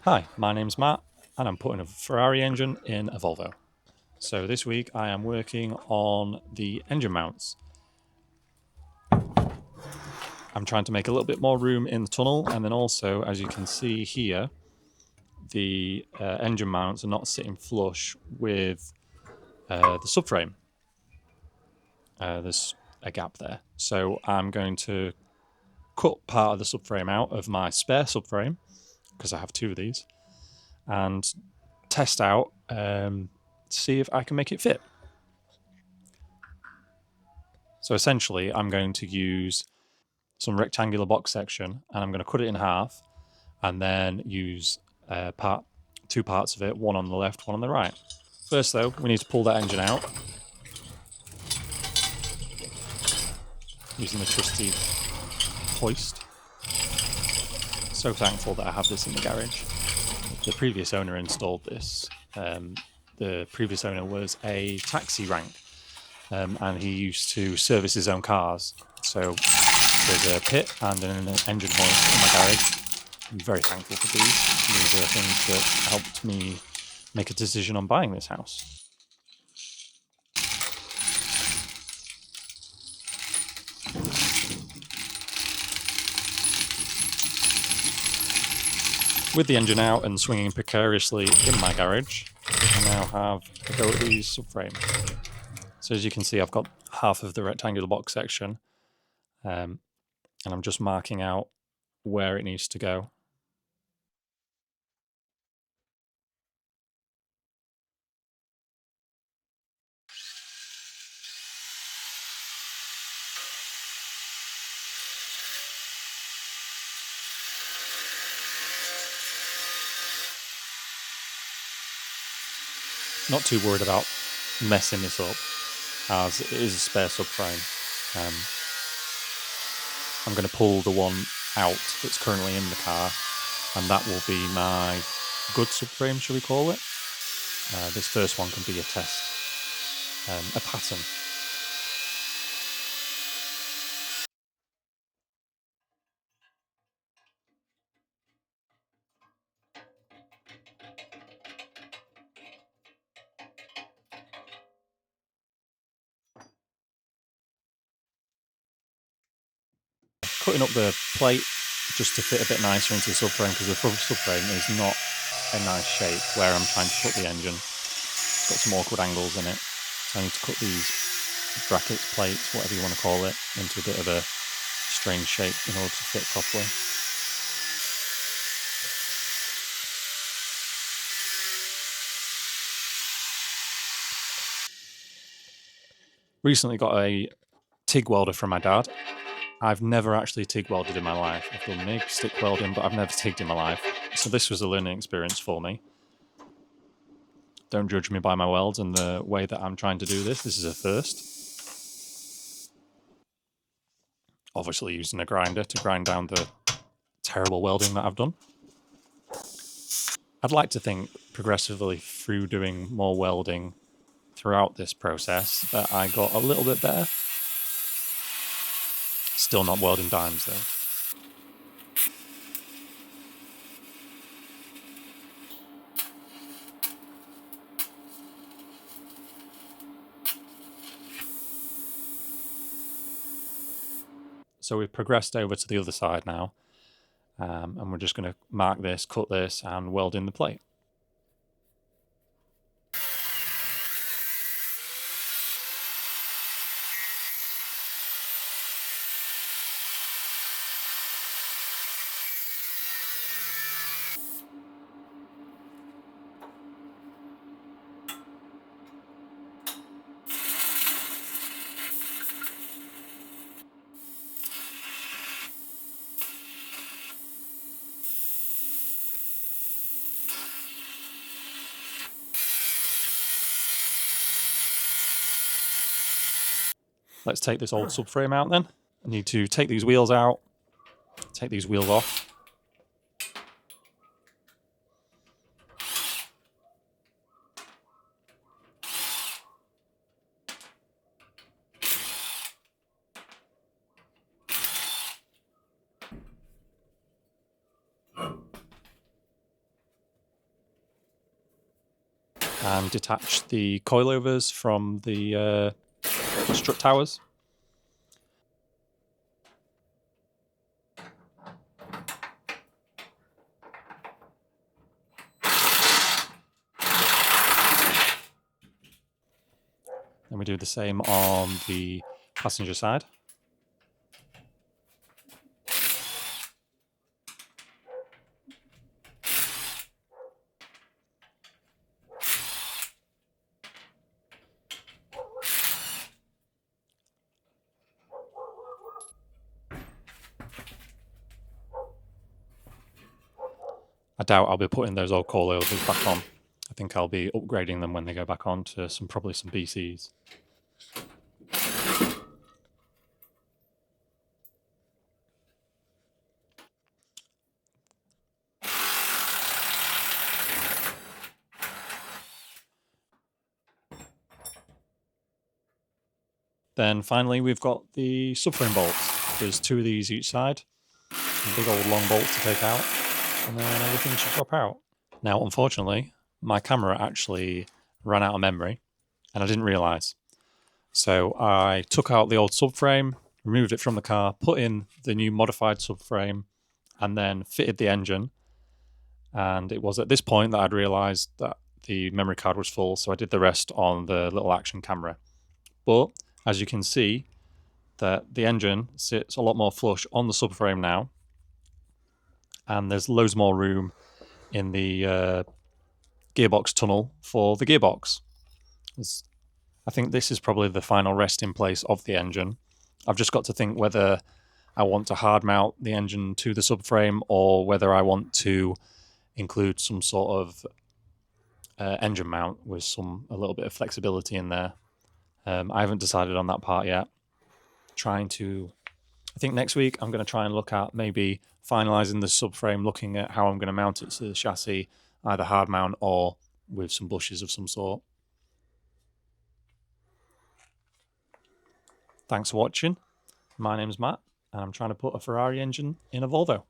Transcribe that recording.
Hi, my name's Matt and I'm putting a Ferrari engine in a Volvo. So this week I am working on the engine mounts. I'm trying to make a little bit more room in the tunnel, and then also, as you can see here, the engine mounts are not sitting flush with the subframe. There's a gap there. So I'm going to cut part of the subframe out of my spare subframe, because I have two of these, and test out, see if I can make it fit. So essentially, I'm going to use some rectangular box section and I'm going to cut it in half and then use two parts of it, one on the left, one on the right. First though, we need to pull that engine out using the trusty hoist. So thankful that I have this in the garage. The previous owner installed this. The previous owner was a taxi rank, and he used to service his own cars. So there's a pit and an engine hoist in my garage. I'm very thankful for these. These are things that helped me make a decision on buying this house. With the engine out and swinging precariously in my garage, I now have a go at these subframes. So as you can see, I've got half of the rectangular box section, and I'm just marking out where it needs to go. Not too worried about messing this up, as it is a spare subframe. I'm going to pull the one out that's currently in the car, and that will be my good subframe, shall we call it. This first one can be a test, a pattern. Cutting up the plate just to fit a bit nicer into the subframe, because the subframe is not a nice shape where I'm trying to put the engine. It's got some awkward angles in it, so I need to cut these brackets, plates, whatever you want to call it, into a bit of a strange shape in order to fit properly. Recently got a TIG welder from my dad. I've never actually TIG welded in my life. I've done MIG, stick welding, but I've never TIGged in my life. So this was a learning experience for me. Don't judge me by my welds and the way that I'm trying to do this. This is a first. Obviously using a grinder to grind down the terrible welding that I've done. I'd like to think progressively through doing more welding throughout this process that I got a little bit better. Still not welding dimes though. So we've progressed over to the other side now, and we're just going to mark this, cut this, and weld in the plate. Let's take this old subframe out then. I need to take these wheels out, take these wheels off. and detach the coilovers from the strut towers. And we do the same on the passenger side. I doubt I'll be putting those old coilovers back on. I think I'll be upgrading them when they go back on to probably some BCs. Then finally we've got the subframe bolts. There's 2 of these each side. Some big old long bolts to take out, and then everything should drop out. Now unfortunately, my camera actually ran out of memory, and I didn't realise. So I took out the old subframe, removed it from the car, put in the new modified subframe, and then fitted the engine. And it was at this point that I'd realised that the memory card was full, so I did the rest on the little action camera. But as you can see, that the engine sits a lot more flush on the subframe now, and there's loads more room in the gearbox tunnel for the gearbox. I think this is probably the final resting place of the engine. I've just got to think whether I want to hard mount the engine to the subframe or whether I want to include some sort of engine mount with a little bit of flexibility in there. I haven't decided on that part yet. I think next week I'm going to try and look at maybe finalising the subframe, looking at how I'm going to mount it to the chassis, either hard mount or with some bushes of some sort. Thanks for watching. My name's Matt, and I'm trying to put a Ferrari engine in a Volvo.